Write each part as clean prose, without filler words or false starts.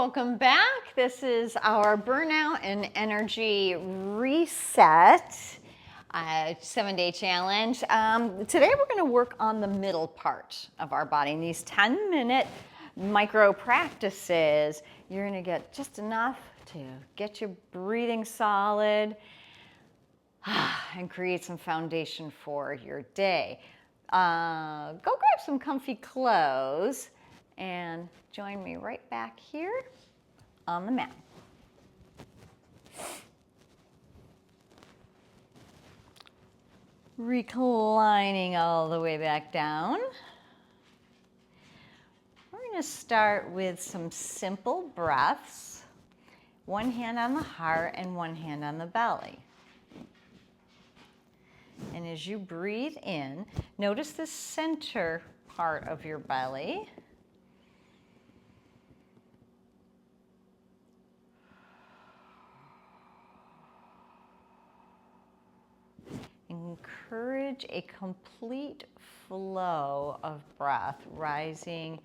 welcome back. This is our Burnout and Energy Reset 7-day challenge. Today we're going to work on the middle part of our body. In these 10-minute micro practices, you're going to get just enough to get your breathing solid and create some foundation for your day. Go grab some comfy clothes and join me right back here on the mat. Reclining all the way back down. We're going to start with some simple breaths. One hand on the heart and one hand on the belly. And as you breathe in, notice the center part of your belly. Encourage a complete flow of breath, rising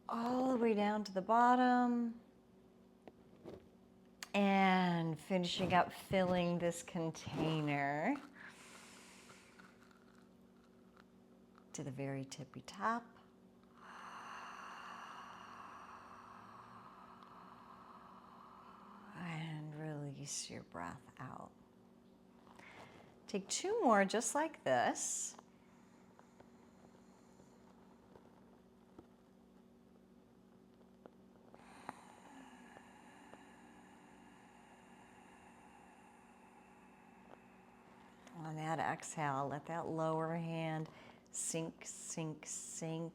all the way down to the bottom and finishing up filling this container to the very tippy top. Release your breath out. Take 2 more just like this. On that exhale, let that lower hand sink, sink, sink.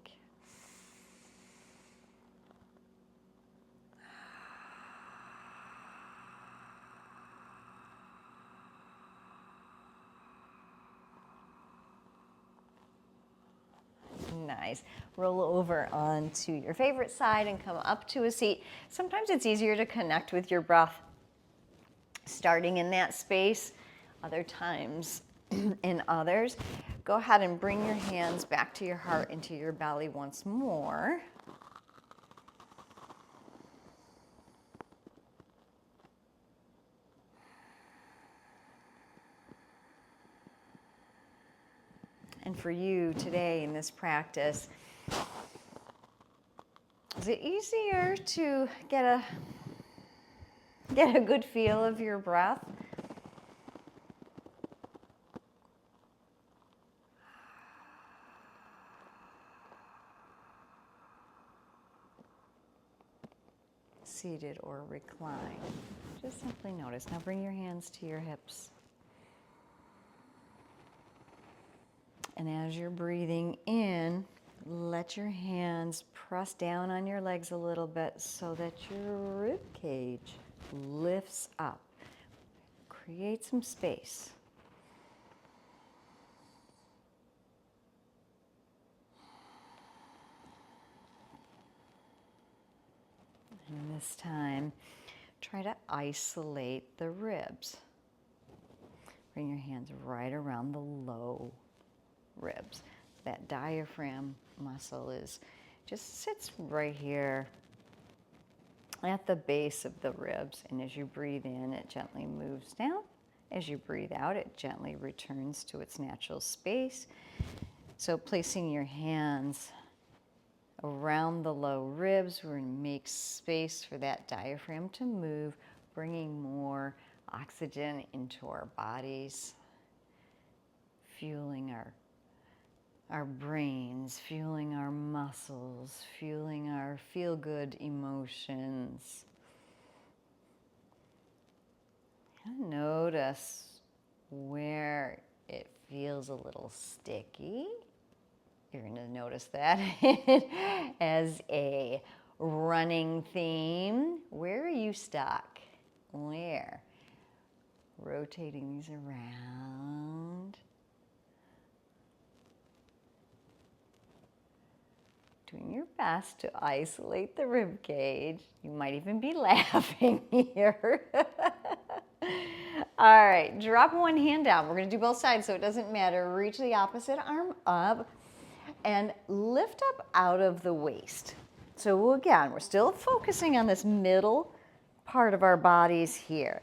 Nice. Roll over onto your favorite side and come up to a seat. Sometimes it's easier to connect with your breath starting in that space. Other times, in others, go ahead and bring your hands back to your heart and to your belly once more. And for you today in this practice, is it easier to get a good feel of your breath? Seated or reclined? Just simply notice. Now bring your hands to your hips. And as you're breathing in, let your hands press down on your legs a little bit so that your rib cage lifts up. Create some space. And this time, try to isolate the ribs. Bring your hands right around the low ribs. That diaphragm muscle just sits right here at the base of the ribs, and as you breathe in, it gently moves down. As you breathe out, it gently returns to its natural space. So placing your hands around the low ribs, we're going to make space for that diaphragm to move, bringing more oxygen into our bodies, fueling our brains, fueling our muscles, fueling our feel-good emotions. And notice where it feels a little sticky. You're going to notice that as a running theme. Where are you stuck? Where? Rotating these around. Doing your best to isolate the rib cage. You might even be laughing here. All right, drop one hand down. We're going to do both sides so it doesn't matter. Reach the opposite arm up. and lift up out of the waist. So again, we're still focusing on this middle part of our bodies here.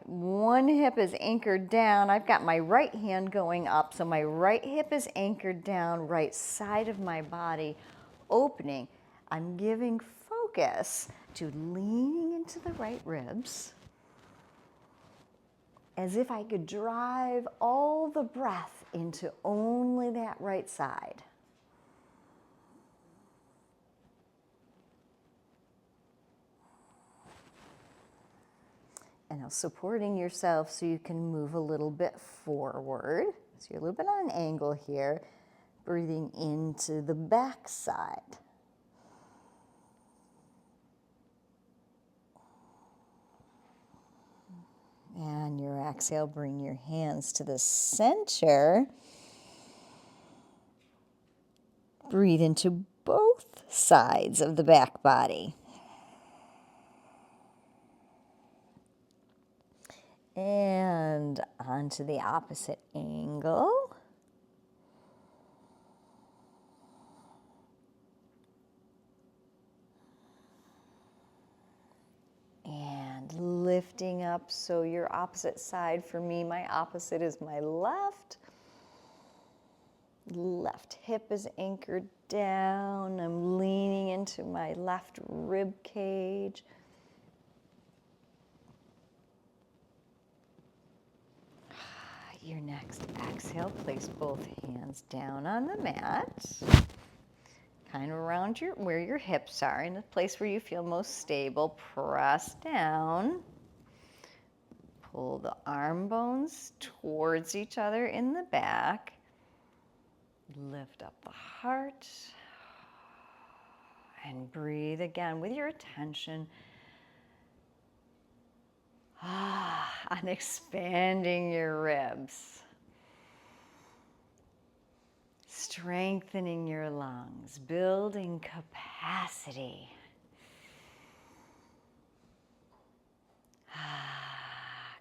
One hip is anchored down. I've got my right hand going up, so my right hip is anchored down, right side of my body opening. I'm giving focus to leaning into the right ribs, as if I could drive all the breath into only that right side. And now supporting yourself so you can move a little bit forward. So you're a little bit on an angle here, breathing into the back side. And your exhale, bring your hands to the center. Breathe into both sides of the back body. And onto the opposite angle. And lifting up, so your opposite side, for me, my opposite is my left. Left hip is anchored down. I'm leaning into my left rib cage. Your next exhale, place both hands down on the mat. Kind of around where your hips are, in the place where you feel most stable. Press down. Pull the arm bones towards each other in the back. Lift up the heart. And breathe again with your attention on expanding your ribs. Strengthening your lungs, building capacity.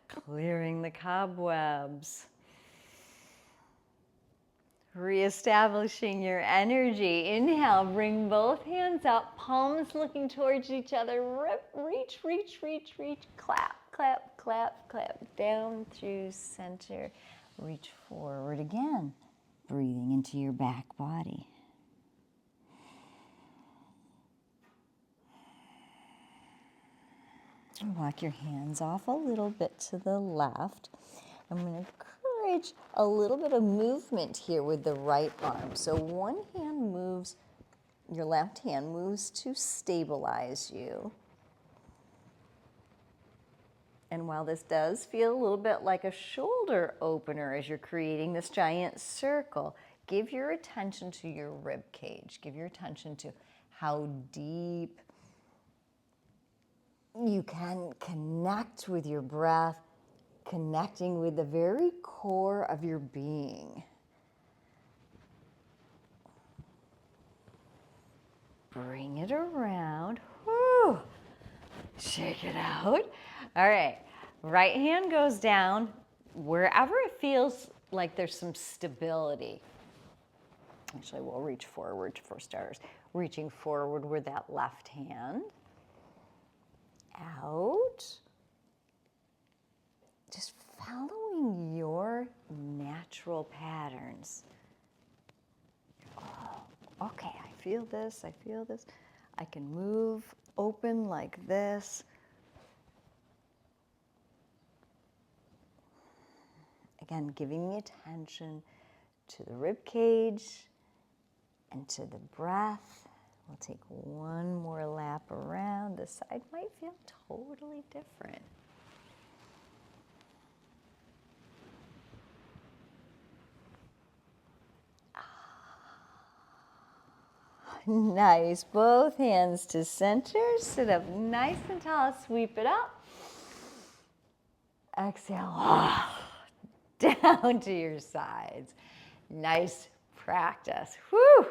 Clearing the cobwebs. Reestablishing your energy. Inhale, bring both hands up, palms looking towards each other. Reach, reach, reach, reach. Clap, clap, clap, clap. Down through center. Reach forward again. Breathing into your back body. Walk your hands off a little bit to the left. I'm going to encourage a little bit of movement here with the right arm. So one hand moves, your left hand moves to stabilize you. And while this does feel a little bit like a shoulder opener as you're creating this giant circle, give your attention to your rib cage. Give your attention to how deep you can connect with your breath, connecting with the very core of your being. Bring it around. Whew. Shake it out. All right. Right hand goes down wherever it feels like there's some stability. Actually, we'll reach forward for starters. Reaching forward with that left hand. Out. Just following your natural patterns. Oh, okay, I feel this, I feel this. I can move open like this. Again, giving the attention to the rib cage and to the breath. We'll take one more lap around. This side might feel totally different. Nice. Both hands to center. Sit up nice and tall. Sweep it up. Exhale. Down to your sides. Nice practice. Whew.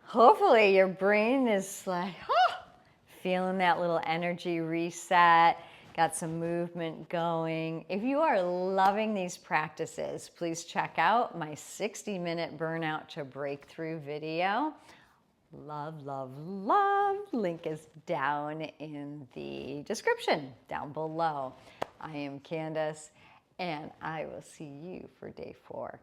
Hopefully your brain is like, feeling that little energy reset. got some movement going. If you are loving these practices, please check out my 60-minute Burnout to Breakthrough video. Love, love, love. Link is down in the description, down below. I am Candace, and I will see you for day 4.